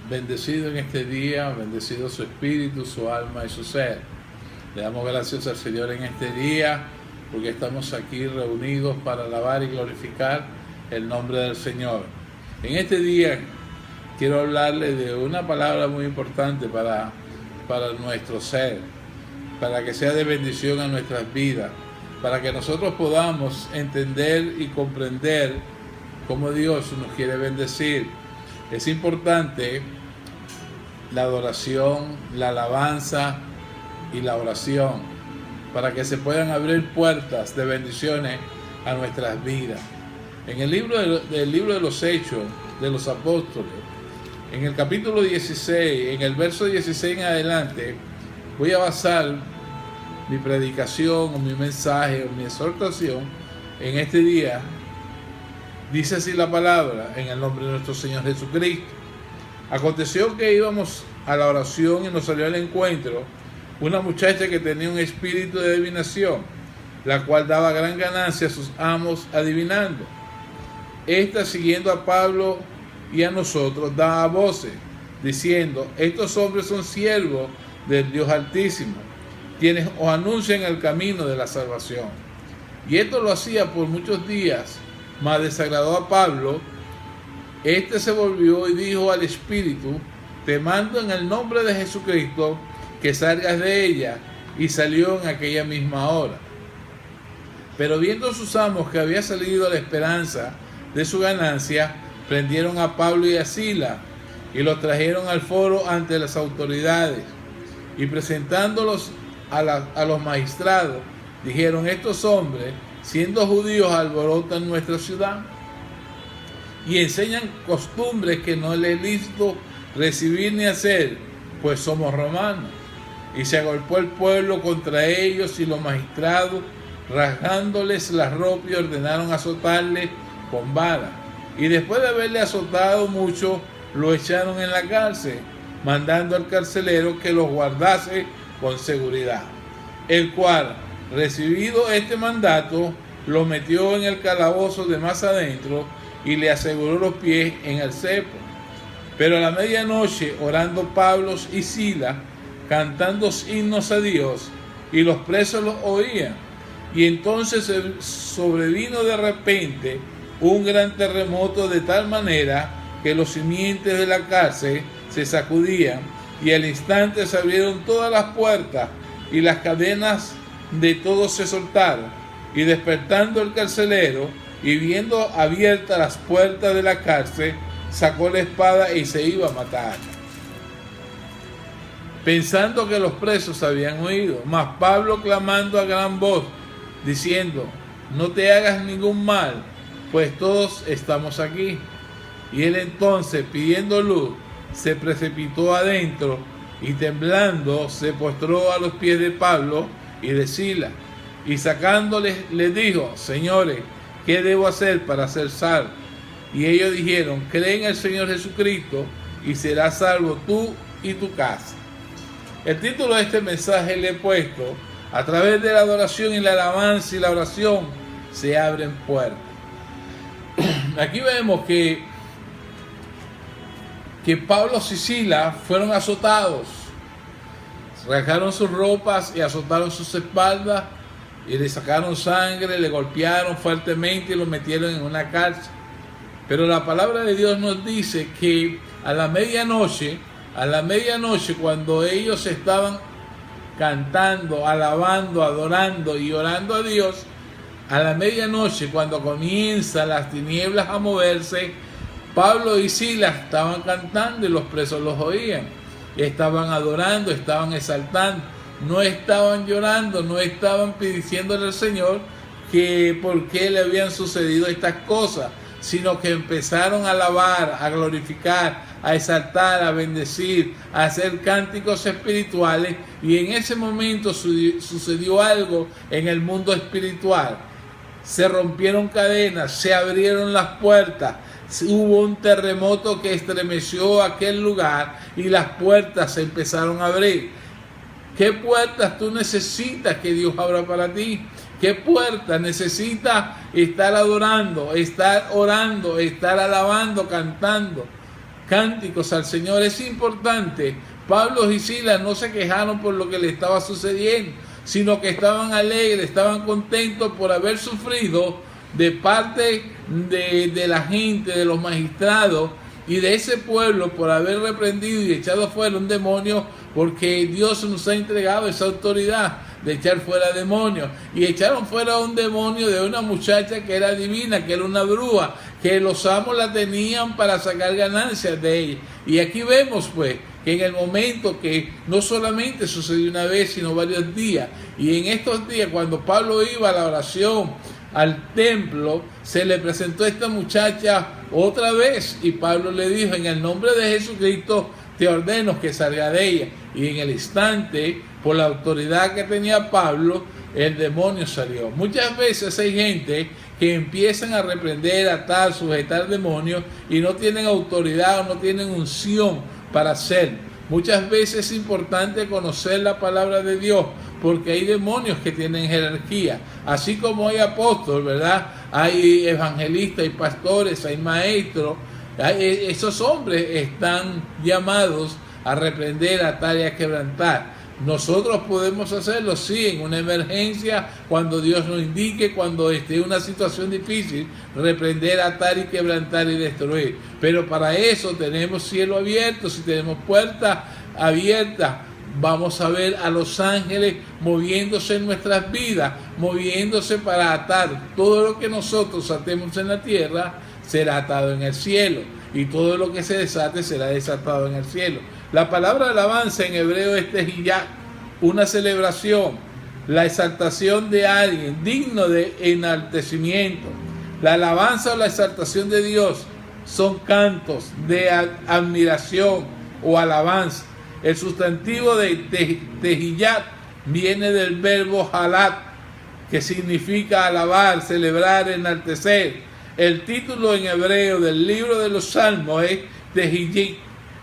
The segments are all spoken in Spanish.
Bendecido en este día, bendecido su espíritu, su alma y su ser. Le damos gracias al Señor en este día porque estamos aquí reunidos para alabar y glorificar el nombre del Señor. En este día quiero hablarle de una palabra muy importante para nuestro ser, para que sea de bendición a nuestras vidas, para que nosotros podamos entender y comprender cómo Dios nos quiere bendecir. Es importante la adoración, la alabanza y la oración para que se puedan abrir puertas de bendiciones a nuestras vidas. En el libro de los Hechos de los Apóstoles, en el capítulo 16, en el verso 16 en adelante, voy a basar mi predicación o mi mensaje o mi exhortación en este día. Dice así la palabra, en el nombre de nuestro Señor Jesucristo. Aconteció que íbamos a la oración y nos salió al encuentro una muchacha que tenía un espíritu de adivinación, la cual daba gran ganancia a sus amos adivinando. Esta, siguiendo a Pablo y a nosotros, daba voces, diciendo: estos hombres son siervos del Dios Altísimo, quienes os anuncian el camino de la salvación. Y esto lo hacía por muchos días, mas desagradó a Pablo. Este se volvió y dijo al espíritu: te mando en el nombre de Jesucristo que salgas de ella. Y salió en aquella misma hora. Pero viendo sus amos que había salido la esperanza de su ganancia, prendieron a Pablo y a Silas y los trajeron al foro ante las autoridades, y presentándolos a los magistrados, dijeron: estos hombres, siendo judíos, alborotan nuestra ciudad y enseñan costumbres que no les es lícito recibir ni hacer, pues somos romanos. Y se agolpó el pueblo contra ellos, y los magistrados, rasgándoles las ropas, y ordenaron azotarle con vara. Y después de haberle azotado mucho, lo echaron en la cárcel, mandando al carcelero que los guardase con seguridad, el cual, recibido este mandato, lo metió en el calabozo de más adentro y le aseguró los pies en el cepo. Pero a la medianoche, orando Pablo y Silas, cantando himnos a Dios, y los presos los oían. Y entonces sobrevino de repente un gran terremoto, de tal manera que los cimientos de la cárcel se sacudían, y al instante se abrieron todas las puertas, y las cadenas de todos se soltaron. Y despertando el carcelero, y viendo abiertas las puertas de la cárcel, sacó la espada y se iba a matar, pensando que los presos habían huido. Mas Pablo, clamando a gran voz, diciendo: no te hagas ningún mal, pues todos estamos aquí. Y él entonces, pidiendo luz, se precipitó adentro, y temblando se postró a los pies de Pablo y de Silas, y sacándoles les dijo: señores, ¿qué debo hacer para ser salvo? Y ellos dijeron: cree en el Señor Jesucristo y serás salvo tú y tu casa. El título de este mensaje le he puesto: a través de la adoración y la alabanza y la oración se abren puertas. Aquí vemos que Pablo y Silas fueron azotados, rasgaron sus ropas y azotaron sus espaldas, y le sacaron sangre, le golpearon fuertemente y lo metieron en una cárcel. Pero la palabra de Dios nos dice que a la medianoche, cuando ellos estaban cantando, alabando, adorando y orando a Dios, a la medianoche, cuando comienzan las tinieblas a moverse, Pablo y Silas estaban cantando y los presos los oían. Estaban adorando, estaban exaltando, no estaban llorando, no estaban diciéndole al Señor que por qué le habían sucedido estas cosas, sino que empezaron a alabar, a glorificar, a exaltar, a bendecir, a hacer cánticos espirituales. Y en ese momento sucedió algo en el mundo espiritual. Se rompieron cadenas, se abrieron las puertas, hubo un terremoto que estremeció aquel lugar y las puertas se empezaron a abrir. ¿Qué puertas tú necesitas que Dios abra para ti? ¿Qué puerta necesita estar adorando, estar orando, estar alabando, cantando cánticos al Señor? Es importante. Pablo y Silas no se quejaron por lo que le estaba sucediendo, sino que estaban alegres, estaban contentos por haber sufrido de parte de la gente, de los magistrados y de ese pueblo, por haber reprendido y echado fuera un demonio, porque Dios nos ha entregado esa autoridad de echar fuera demonios. Y echaron fuera un demonio de una muchacha que era divina, que era una bruja, que los amos la tenían para sacar ganancias de ella. Y aquí vemos pues que en el momento que no solamente sucedió una vez, sino varios días, y en estos días cuando Pablo iba a la oración al templo, se le presentó esta muchacha otra vez, y Pablo le dijo: en el nombre de Jesucristo te ordeno que salga de ella. Y en el instante, por la autoridad que tenía Pablo, el demonio salió. Muchas veces hay gente que empiezan a reprender, atar, sujetar demonios y no tienen autoridad o no tienen unción para hacerlo. Muchas veces es importante conocer la palabra de Dios, porque hay demonios que tienen jerarquía. Así como hay apóstoles, ¿verdad? Hay evangelistas, hay pastores, hay maestros. Esos hombres están llamados a reprender, atar y a quebrantar. Nosotros podemos hacerlo, sí, en una emergencia, cuando Dios nos indique, cuando esté en una situación difícil, reprender, atar y quebrantar y destruir. Pero para eso tenemos cielo abierto. Si tenemos puertas abiertas, vamos a ver a los ángeles moviéndose en nuestras vidas, moviéndose para atar. Todo lo que nosotros atemos en la tierra será atado en el cielo, y todo lo que se desate será desatado en el cielo. La palabra alabanza en hebreo es tehiyat, una celebración, la exaltación de alguien digno de enaltecimiento. La alabanza o la exaltación de Dios son cantos de admiración o alabanza. El sustantivo de tehiyat viene del verbo halat, que significa alabar, celebrar, enaltecer. El título en hebreo del libro de los Salmos es Tehillim,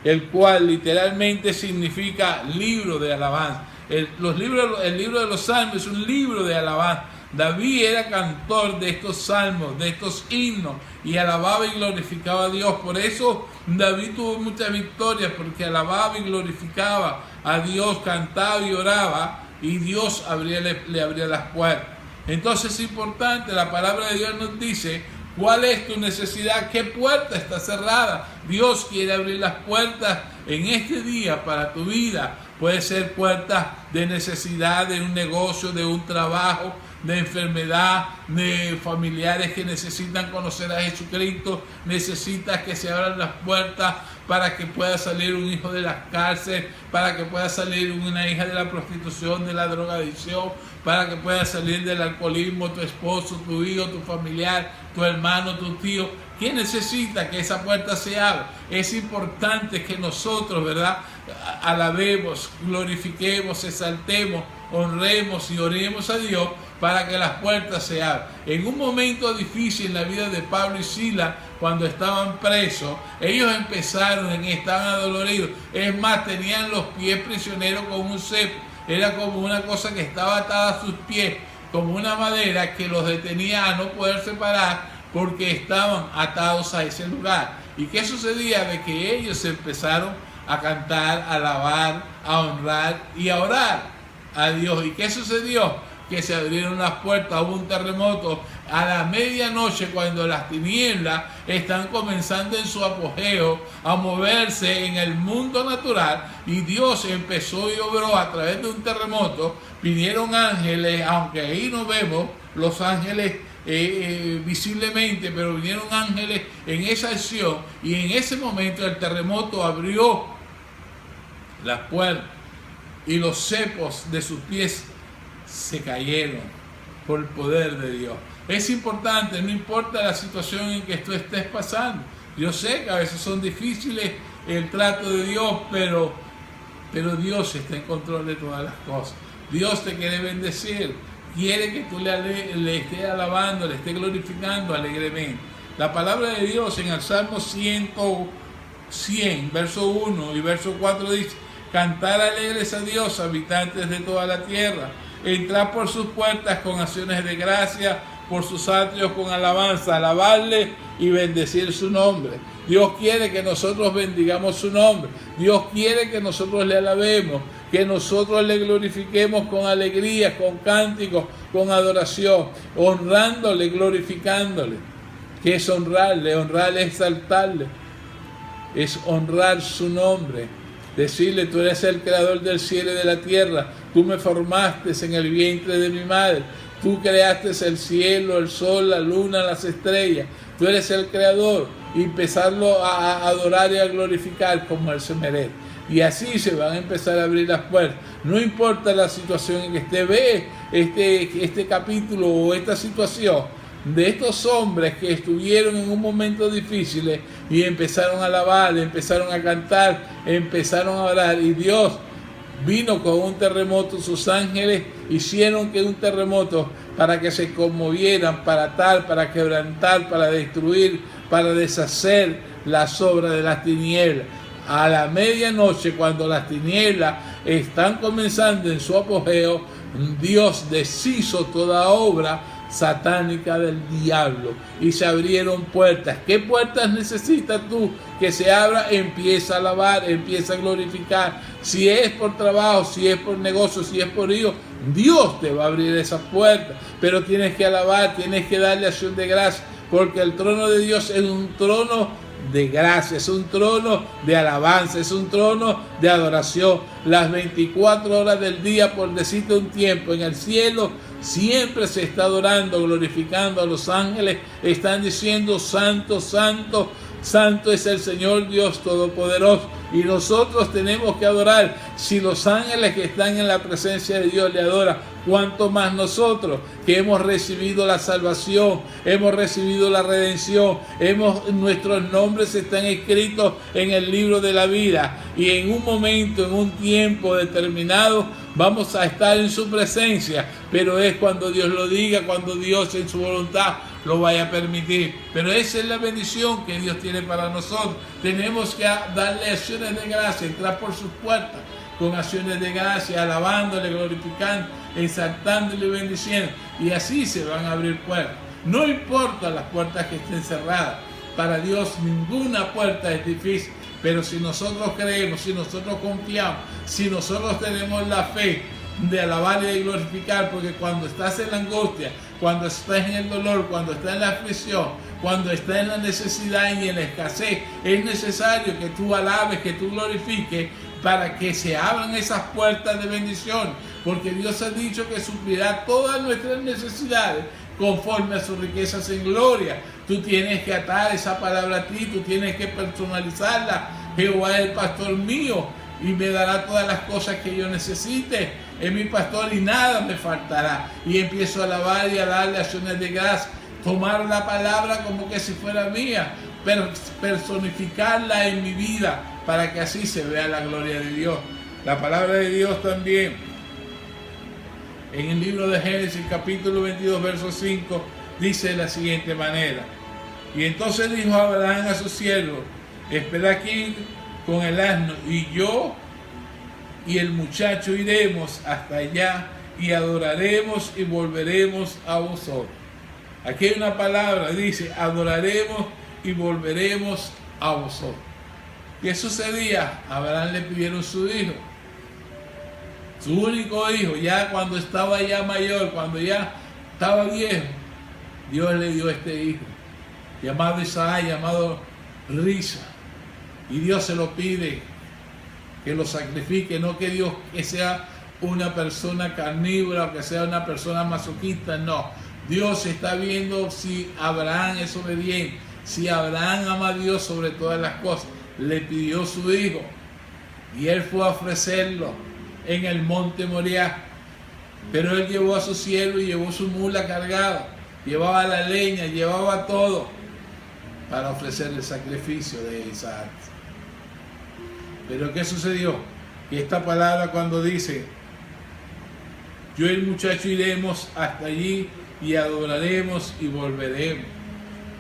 el cual literalmente significa libro de alabanza. El libro de los Salmos es un libro de alabanza. David era cantor de estos salmos, de estos himnos, y alababa y glorificaba a Dios. Por eso David tuvo muchas victorias, porque alababa y glorificaba a Dios, cantaba y oraba, y Dios le abría las puertas. Entonces es importante, la palabra de Dios nos dice cuál es tu necesidad, qué puerta está cerrada. Dios quiere abrir las puertas en este día para tu vida. Puede ser puertas de necesidad, de un negocio, de un trabajo, de enfermedad, de familiares que necesitan conocer a Jesucristo. Necesitas que se abran las puertas para que pueda salir un hijo de la cárcel, para que pueda salir una hija de la prostitución, de la drogadicción, para que pueda salir del alcoholismo, tu esposo, tu hijo, tu familiar, tu hermano, tu tío. ¿Quién necesita que esa puerta se abra? Es importante que nosotros, ¿verdad?, alabemos, glorifiquemos, exaltemos, honremos y oremos a Dios para que las puertas se abran. En un momento difícil en la vida de Pablo y Silas, cuando estaban presos, ellos estaban adoloridos. Es más, tenían los pies prisioneros con un cepo. Era como una cosa que estaba atada a sus pies, como una madera que los detenía a no poder separar, porque estaban atados a ese lugar. ¿Y qué sucedía? De que ellos empezaron a cantar, a alabar, a honrar y a orar a Dios. ¿Y qué sucedió? Que se abrieron las puertas, hubo un terremoto a la medianoche, cuando las tinieblas están comenzando en su apogeo a moverse en el mundo natural, y Dios empezó y obró a través de un terremoto. Vinieron ángeles, aunque ahí no vemos los ángeles visiblemente, pero vinieron ángeles en esa acción, y en ese momento el terremoto abrió las puertas y los cepos de sus pies se cayeron por el poder de Dios. Es importante, no importa la situación en que tú estés pasando. Yo sé que a veces son difíciles el trato de Dios, pero Dios está en control de todas las cosas. Dios te quiere bendecir, quiere que tú le estés alabando, le estés glorificando alegremente. La palabra de Dios en el Salmo 100, verso 1 y verso 4 dice: cantar alegres a Dios, habitantes de toda la tierra. entrar por sus puertas con acciones de gracia, por sus atrios con alabanza, alabarle y bendecir su nombre. Dios quiere que nosotros bendigamos su nombre. Dios quiere que nosotros le alabemos, que nosotros le glorifiquemos con alegría, con cánticos, con adoración, honrándole, glorificándole. ¿Qué es honrarle? Honrarle es exaltarle, es honrar su nombre. Decirle: tú eres el creador del cielo y de la tierra, tú me formaste en el vientre de mi madre, tú creaste el cielo, el sol, la luna, las estrellas, tú eres el creador, y empezarlo a adorar y a glorificar como Él se merece. Y así se van a empezar a abrir las puertas. No importa la situación en que esté, ve este capítulo o esta situación de estos hombres que estuvieron en un momento difícil y empezaron a alabar, empezaron a cantar, empezaron a orar, y Dios vino con un terremoto. Sus ángeles hicieron que un terremoto para que se conmovieran, para atar, para quebrantar, para destruir, para deshacer las obras de las tinieblas. A la medianoche, cuando las tinieblas están comenzando en su apogeo, Dios deshizo toda obra satánica del diablo y se abrieron puertas. ¿Qué puertas necesitas tú que se abra? Empieza a alabar, empieza a glorificar. Si es por trabajo, si es por negocio, si es por hijo, Dios te va a abrir esas puertas, pero tienes que alabar, tienes que darle acción de gracia, porque el trono de Dios es un trono de gracia, es un trono de alabanza, es un trono de adoración. Las 24 horas del día, por decirte un tiempo, en el cielo siempre se está adorando, glorificando a los ángeles. Están diciendo: santo, santo, santo es el Señor Dios Todopoderoso. Y nosotros tenemos que adorar. Si los ángeles que están en la presencia de Dios le adoran, cuánto más nosotros que hemos recibido la salvación, hemos recibido la redención, nuestros nombres están escritos en el libro de la vida, y en un momento, en un tiempo determinado, vamos a estar en su presencia, pero es cuando Dios lo diga, cuando Dios en su voluntad lo vaya a permitir. Pero esa es la bendición que Dios tiene para nosotros. Tenemos que darle acciones de gracia, entrar por sus puertas con acciones de gracia, alabándole, glorificando, exaltándole y bendiciendo, y así se van a abrir puertas. No importa las puertas que estén cerradas, para Dios ninguna puerta es difícil, pero si nosotros creemos, si nosotros confiamos, si nosotros tenemos la fe de alabar y de glorificar, porque cuando estás en la angustia, cuando estás en el dolor, cuando estás en la aflicción, cuando estás en la necesidad y en la escasez, es necesario que tú alabes, que tú glorifiques, para que se abran esas puertas de bendición, porque Dios ha dicho que suplirá todas nuestras necesidades conforme a sus riquezas en gloria. Tú tienes que atar esa palabra a ti, tú tienes que personalizarla. Jehová es el pastor mío y me dará todas las cosas que yo necesite. Es mi pastor y nada me faltará. Y empiezo a alabar y a darle acciones de gracia, tomar la palabra como que si fuera mía, personificarla en mi vida, para que así se vea la gloria de Dios. La palabra de Dios también, en el libro de Génesis, capítulo 22, verso 5, dice de la siguiente manera: y entonces dijo Abraham a su siervo: espera aquí con el asno, y yo y el muchacho iremos hasta allá y adoraremos y volveremos a vosotros. Aquí hay una palabra, dice: adoraremos y volveremos a vosotros. ¿Qué sucedía? A Abraham le pidieron su hijo, su único hijo. Ya cuando estaba ya mayor, cuando ya estaba viejo, Dios le dio este hijo, llamado Isaac, llamado Risa. Y Dios se lo pide que lo sacrifique, no que Dios que sea una persona carnívora o que sea una persona masoquista, no. Dios está viendo si Abraham es obediente, si Abraham ama a Dios sobre todas las cosas. Le pidió su hijo y él fue a ofrecerlo en el monte Moriah, pero él llevó a su siervo y llevó su mula cargada, llevaba la leña, llevaba todo para ofrecer el sacrificio de Isaac. Pero ¿qué sucedió? Que esta palabra, cuando dice: yo y el muchacho iremos hasta allí y adoraremos y volveremos,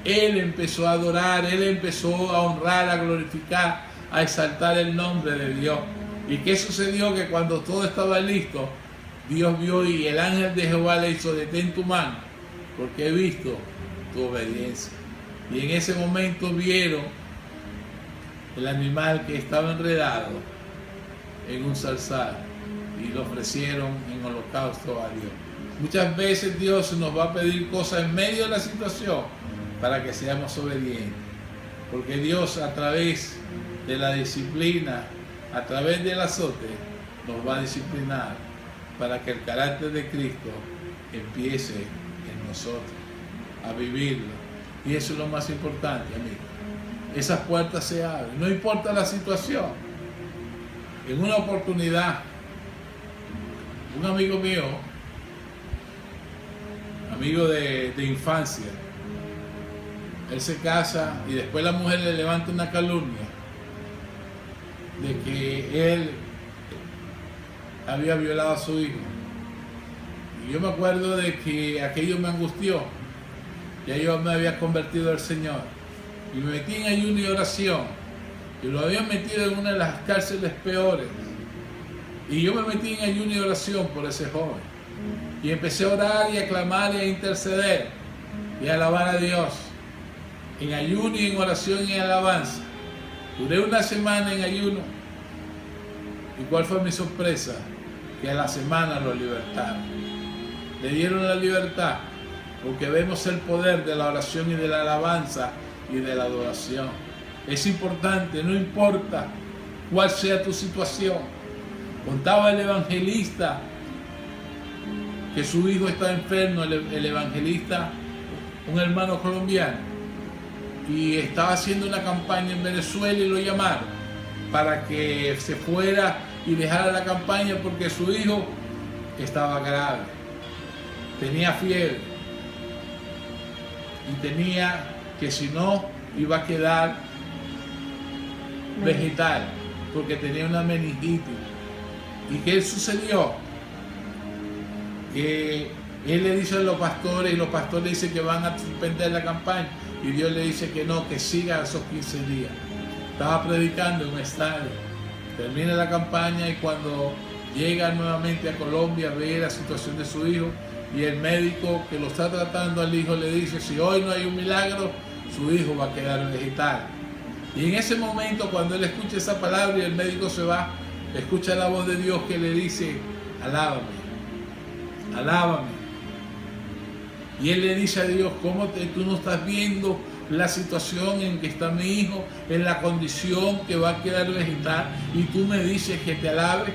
él empezó a adorar, él empezó a honrar, a glorificar, a exaltar el nombre de Dios. ¿Y qué sucedió? Que cuando todo estaba listo, Dios vio y el ángel de Jehová le hizo: detén tu mano, porque he visto tu obediencia. Y en ese momento vieron el animal que estaba enredado en un zarzal y lo ofrecieron en holocausto a Dios. Muchas veces Dios nos va a pedir cosas en medio de la situación para que seamos obedientes, porque Dios, a través de la disciplina, a través del azote, nos va a disciplinar para que el carácter de Cristo empiece en nosotros a vivirlo. Y eso es lo más importante, amigos. Esas puertas se abren, no importa la situación. En una oportunidad, un amigo mío, amigo de infancia, él se casa y después la mujer le levanta una calumnia de que él había violado a su hijo. Y yo me acuerdo de que aquello me angustió. Ya yo me había convertido al Señor y me metí en ayuno y oración, y lo habían metido en una de las cárceles peores, y yo me metí en ayuno y oración por ese joven y empecé a orar y a clamar y a interceder y a alabar a Dios en ayuno y en oración y en alabanza. Duré una semana en ayuno, y ¿cuál fue mi sorpresa? Que a la semana lo libertaron, le dieron la libertad, porque vemos el poder de la oración y de la alabanza y de la adoración. Es importante, no importa cuál sea tu situación. Contaba el evangelista que su hijo está enfermo, el evangelista, un hermano colombiano, y estaba haciendo una campaña en Venezuela y lo llamaron para que se fuera y dejara la campaña porque su hijo estaba grave, tenía fiebre y tenía que, si no, iba a quedar vegetal porque tenía una meningitis. ¿Y qué sucedió? Que él le dice a los pastores, y los pastores dicen que van a suspender la campaña, y Dios le dice que no, que siga esos 15 días. Estaba predicando en un estadio, termina la campaña, y cuando llega nuevamente a Colombia, ve la situación de su hijo, y el médico que lo está tratando al hijo le dice: si hoy no hay un milagro, su hijo va a quedar vegetal. Y en ese momento, cuando él escucha esa palabra y el médico se va, escucha la voz de Dios que le dice: alábame, alábame. Y él le dice a Dios: ¿cómo tú no estás viendo la situación en que está mi hijo, en la condición que va a quedar vegetal, y tú me dices que te alabe?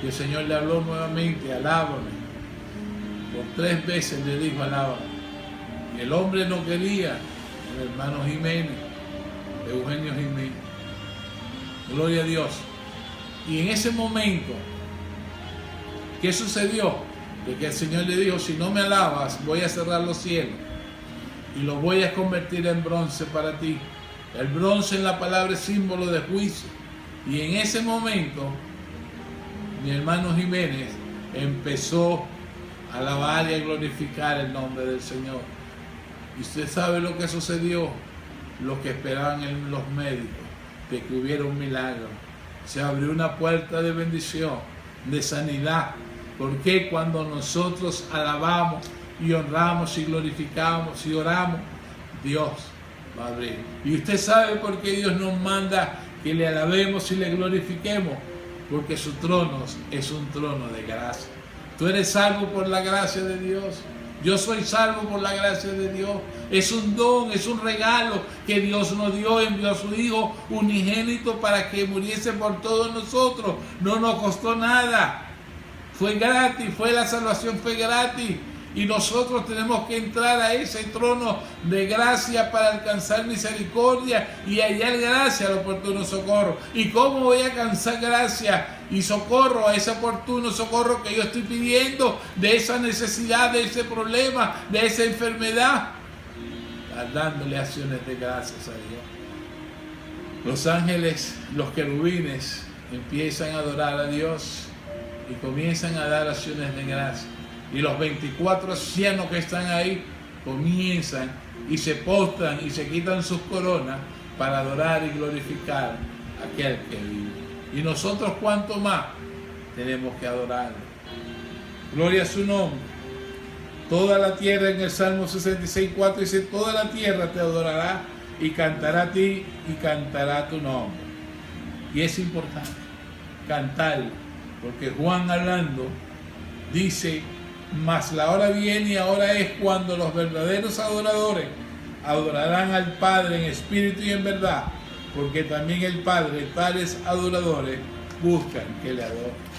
Y el Señor le habló nuevamente: alábame. Por 3 veces le dijo: alábame. Y el hombre no quería, el hermano Jiménez, Eugenio Jiménez. Gloria a Dios. Y en ese momento, ¿qué sucedió? De que el Señor le dijo: si no me alabas, voy a cerrar los cielos y los voy a convertir en bronce para ti. El bronce en la palabra es símbolo de juicio. Y en ese momento, mi hermano Jiménez empezó a alabar y a glorificar el nombre del Señor. Y usted sabe lo que sucedió, lo que esperaban los médicos, de que hubiera un milagro. Se abrió una puerta de bendición, de sanidad. Porque cuando nosotros alabamos y honramos y glorificamos y oramos, Dios va a abrir. Y usted sabe por qué Dios nos manda que le alabemos y le glorifiquemos, porque su trono es un trono de gracia. Tú eres salvo por la gracia de Dios. Yo soy salvo por la gracia de Dios. Es un don, es un regalo que Dios nos dio. Envió a su Hijo unigénito para que muriese por todos nosotros. No nos costó nada. Fue gratis, la salvación fue gratis. Y nosotros tenemos que entrar a ese trono de gracia para alcanzar misericordia y hallar gracia al oportuno socorro. ¿Y cómo voy a alcanzar gracia y socorro, a ese oportuno socorro que yo estoy pidiendo, de esa necesidad, de ese problema, de esa enfermedad? Dándole acciones de gracias a Dios. Los ángeles, los querubines, empiezan a adorar a Dios y comienzan a dar acciones de gracia. Y los 24 ancianos que están ahí comienzan y se postran y se quitan sus coronas para adorar y glorificar a aquel que vive. Y nosotros, ¿cuánto más tenemos que adorarlo? Gloria a su nombre. Toda la tierra, en el Salmo 66:4 dice, toda la tierra te adorará y cantará a ti y cantará tu nombre. Y es importante cantar, porque Juan hablando dice, mas la hora viene y ahora es cuando los verdaderos adoradores adorarán al Padre en espíritu y en verdad, porque también el Padre, tales adoradores, buscan que le adoren.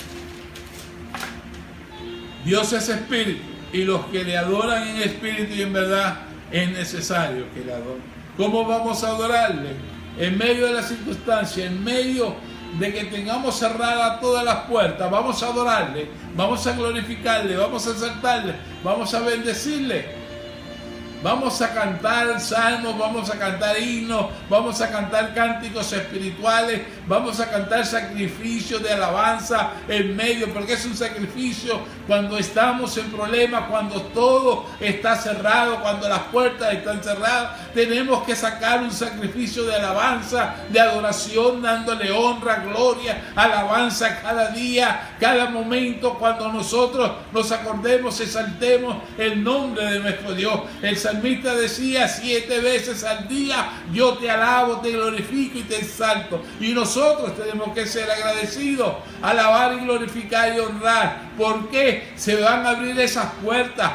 Dios es espíritu, y los que le adoran en espíritu y en verdad es necesario que le adoren. ¿Cómo vamos a adorarle? En medio de las circunstancias, en medio de que tengamos cerradas todas las puertas, vamos a adorarle, vamos a glorificarle, vamos a exaltarle, vamos a bendecirle. Vamos a cantar salmos, vamos a cantar himnos, vamos a cantar cánticos espirituales, vamos a cantar sacrificios de alabanza en medio, porque es un sacrificio cuando estamos en problemas, cuando todo está cerrado, cuando las puertas están cerradas. Tenemos que sacar un sacrificio de alabanza, de adoración, dándole honra, gloria, alabanza cada día, cada momento, cuando nosotros nos acordemos, exaltemos el nombre de nuestro Dios. El salmista decía 7 veces al día, yo te alabo, te glorifico y te exalto. Y nosotros tenemos que ser agradecidos, alabar y glorificar y honrar. ¿Por qué? Se van a abrir esas puertas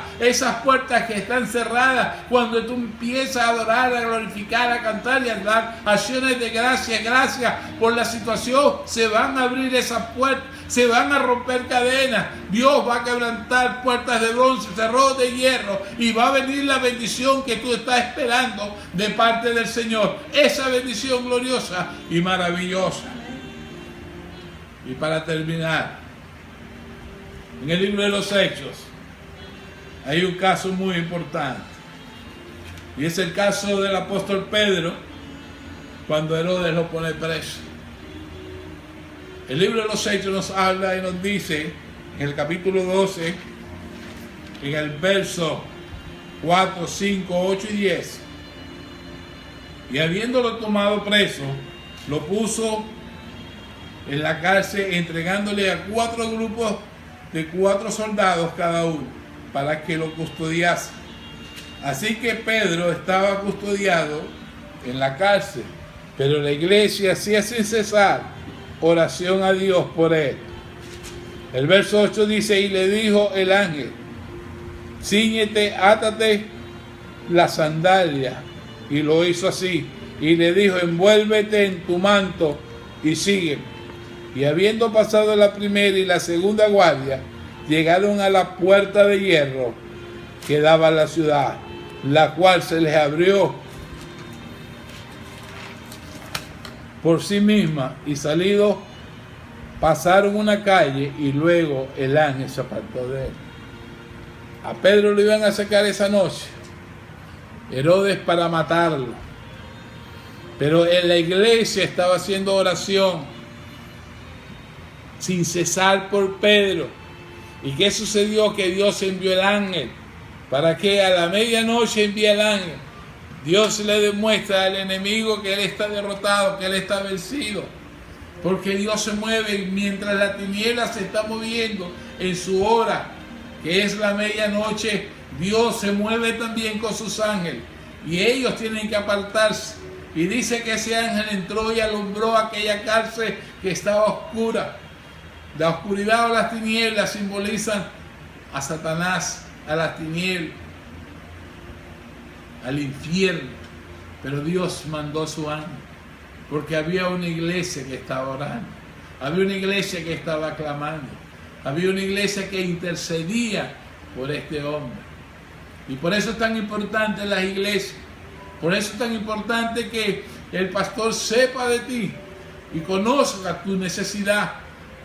que están cerradas cuando tú empiezas a adorar, a glorificar, a cantar y a dar acciones de gracias. Gracias por la situación. Se van a abrir esas puertas, se van a romper cadenas. Dios va a quebrantar puertas de bronce, cerrojos de hierro, y va a venir la bendición que tú estás esperando de parte del Señor. Esa bendición gloriosa y maravillosa. Y para terminar, en el libro de los Hechos hay un caso muy importante, y es el caso del apóstol Pedro cuando Herodes lo pone preso. El libro de los Hechos nos habla y nos dice en el capítulo 12, en el verso 4, 5, 8 y 10, y habiéndolo tomado preso, lo puso en la cárcel, entregándole a 4 grupos de 4 soldados cada uno, para que lo custodiase. Así que Pedro estaba custodiado en la cárcel, pero la iglesia hacía sin cesar oración a Dios por él. El verso 8 dice, y le dijo el ángel, cíñete, átate la sandalia, y lo hizo así, y le dijo, envuélvete en tu manto y sígueme. Y habiendo pasado la primera y la segunda guardia, llegaron a la puerta de hierro que daba a la ciudad, la cual se les abrió por sí misma, y salido pasaron una calle, y luego el ángel se apartó de él. A Pedro lo iban a sacar esa noche Herodes para matarlo, pero en la iglesia estaba haciendo oración sin cesar por Pedro. ¿Y qué sucedió? Que Dios envió el ángel. ¿Para qué? A la medianoche envía el ángel. Dios le demuestra al enemigo que él está derrotado, que él está vencido, porque Dios se mueve mientras la tiniebla se está moviendo en su hora, que es la medianoche. Dios se mueve también con sus ángeles, y ellos tienen que apartarse. Y dice que ese ángel entró y alumbró aquella cárcel que estaba oscura. La oscuridad o las tinieblas simbolizan a Satanás, a las tinieblas, al infierno. Pero Dios mandó su ángel, porque había una iglesia que estaba orando, había una iglesia que estaba clamando, había una iglesia que intercedía por este hombre. Y por eso es tan importante las iglesias, por eso es tan importante que el pastor sepa de ti y conozca tu necesidad,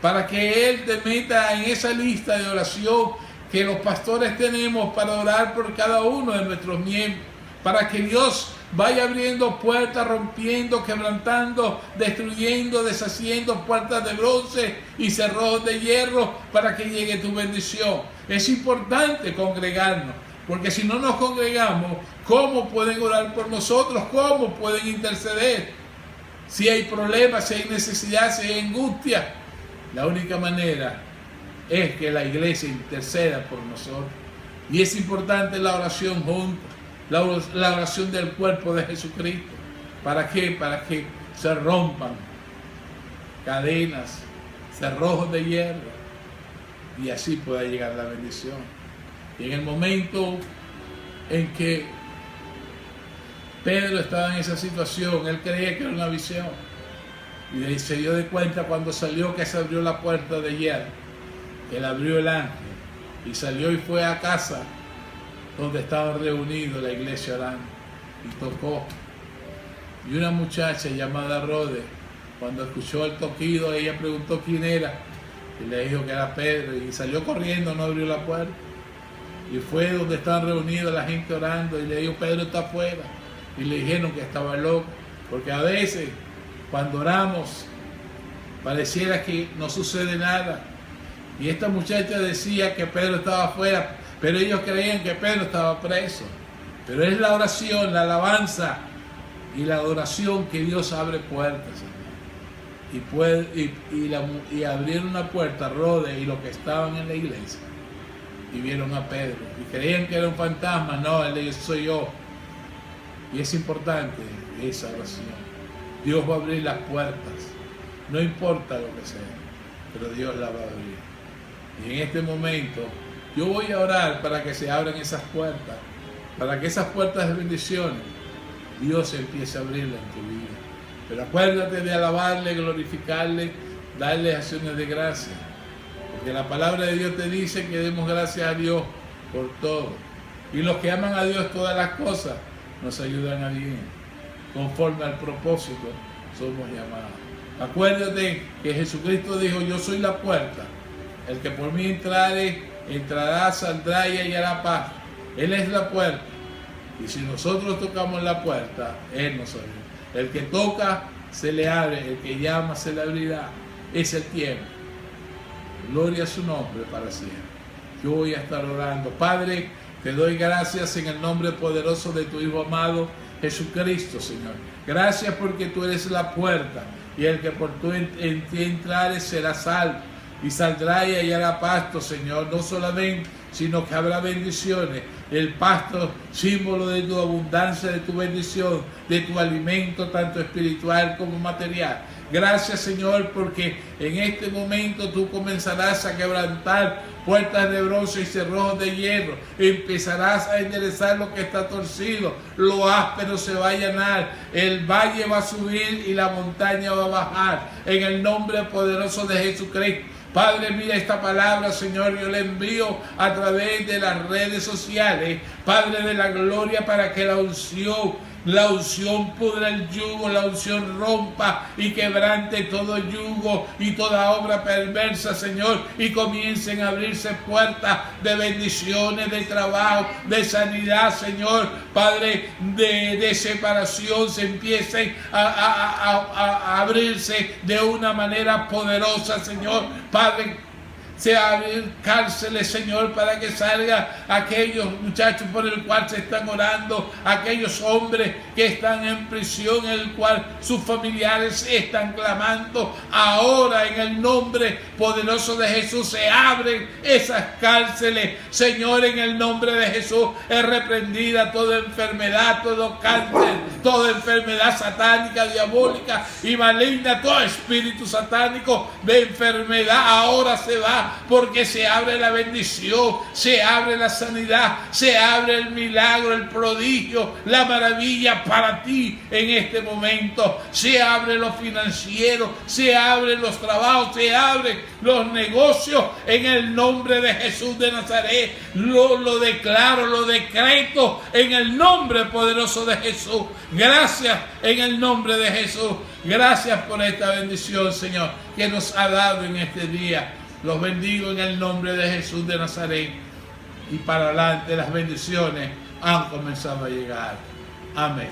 para que él te meta en esa lista de oración que los pastores tenemos para orar por cada uno de nuestros miembros, para que Dios vaya abriendo puertas, rompiendo, quebrantando, destruyendo, deshaciendo puertas de bronce y cerrojos de hierro, para que llegue tu bendición. Es importante congregarnos, porque si no nos congregamos, ¿cómo pueden orar por nosotros? ¿Cómo pueden interceder? Si hay problemas, si hay necesidad, si hay angustia, la única manera es que la iglesia interceda por nosotros. Y es importante la oración juntos, la oración del cuerpo de Jesucristo. ¿Para qué? Para que se rompan cadenas, cerrojos de hierro, y así pueda llegar la bendición. Y en el momento en que Pedro estaba en esa situación, él creía que era una visión, y se dio de cuenta cuando salió que se abrió la puerta de hierro, que la abrió el ángel, y salió y fue a casa donde estaban reunidos la iglesia orando, y tocó. Y una muchacha llamada Rode, cuando escuchó el toquido, ella preguntó quién era, y le dijo que era Pedro, y salió corriendo, no abrió la puerta, y fue donde estaban reunidos la gente orando, y le dijo: Pedro está afuera, y le dijeron que estaba loco, porque a veces cuando oramos pareciera que no sucede nada, y esta muchacha decía que Pedro estaba afuera, pero ellos creían que Pedro estaba preso. Pero es la oración, la alabanza y la adoración que Dios abre puertas, y abrieron una puerta Rode y los que estaban en la iglesia, y vieron a Pedro y creían que era un fantasma. No, él dijo: soy yo. Y es importante esa oración. Dios va a abrir las puertas, no importa lo que sea, pero Dios la va a abrir. Y en este momento yo voy a orar para que se abran esas puertas, para que esas puertas de bendiciones Dios empiece a abrirlas en tu vida. Pero acuérdate de alabarle, glorificarle, darle acciones de gracia, porque la palabra de Dios te dice que demos gracias a Dios por todo, y los que aman a Dios todas las cosas nos ayudan a bien, conforme al propósito somos llamados. Acuérdate que Jesucristo dijo: yo soy la puerta, el que por mí entrare, entrará, saldrá y hallará paz. Él es la puerta, y si nosotros tocamos la puerta, Él nos abre. El que toca se le abre, el que llama se le abrirá. Es el tiempo. Gloria a su nombre para siempre. Yo voy a estar orando. Padre, te doy gracias en el nombre poderoso de tu Hijo amado Jesucristo, Señor. Gracias porque tú eres la puerta, y el que por tu en ti entrare será salvo, y saldrá y hallará pasto, Señor. No solamente, sino que habrá bendiciones. El pasto, símbolo de tu abundancia, de tu bendición, de tu alimento, tanto espiritual como material. Gracias, Señor, porque en este momento tú comenzarás a quebrantar puertas de bronce y cerrojos de hierro. Empezarás a enderezar lo que está torcido. Lo áspero se va a llenar. El valle va a subir y la montaña va a bajar. En el nombre poderoso de Jesucristo. Padre, mira esta palabra, Señor, yo la envío a través de las redes sociales, Padre de la gloria, para que la unción pudra el yugo, la unción rompa y quebrante todo yugo y toda obra perversa, Señor, y comiencen a abrirse puertas de bendiciones, de trabajo, de sanidad, Señor, Padre, de separación, se empiecen a abrirse de una manera poderosa, Señor, Padre. Se abren cárceles, Señor, para que salgan aquellos muchachos por el cual se están orando, aquellos hombres que están en prisión, en el cual sus familiares están clamando. Ahora, en el nombre poderoso de Jesús, se abren esas cárceles, Señor, en el nombre de Jesús. Es reprendida toda enfermedad, todo cáncer, toda enfermedad satánica, diabólica y maligna, todo espíritu satánico de enfermedad ahora se va, porque se abre la bendición, se abre la sanidad, se abre el milagro, el prodigio, la maravilla para ti en este momento. Se abre lo financiero, se abren los trabajos, se abren los negocios en el nombre de Jesús de Nazaret. Lo declaro, lo decreto en el nombre poderoso de Jesús. Gracias en el nombre de Jesús. Gracias por esta bendición, Señor, que nos ha dado en este día. Los bendigo en el nombre de Jesús de Nazaret. Y para adelante las bendiciones han comenzado a llegar. Amén.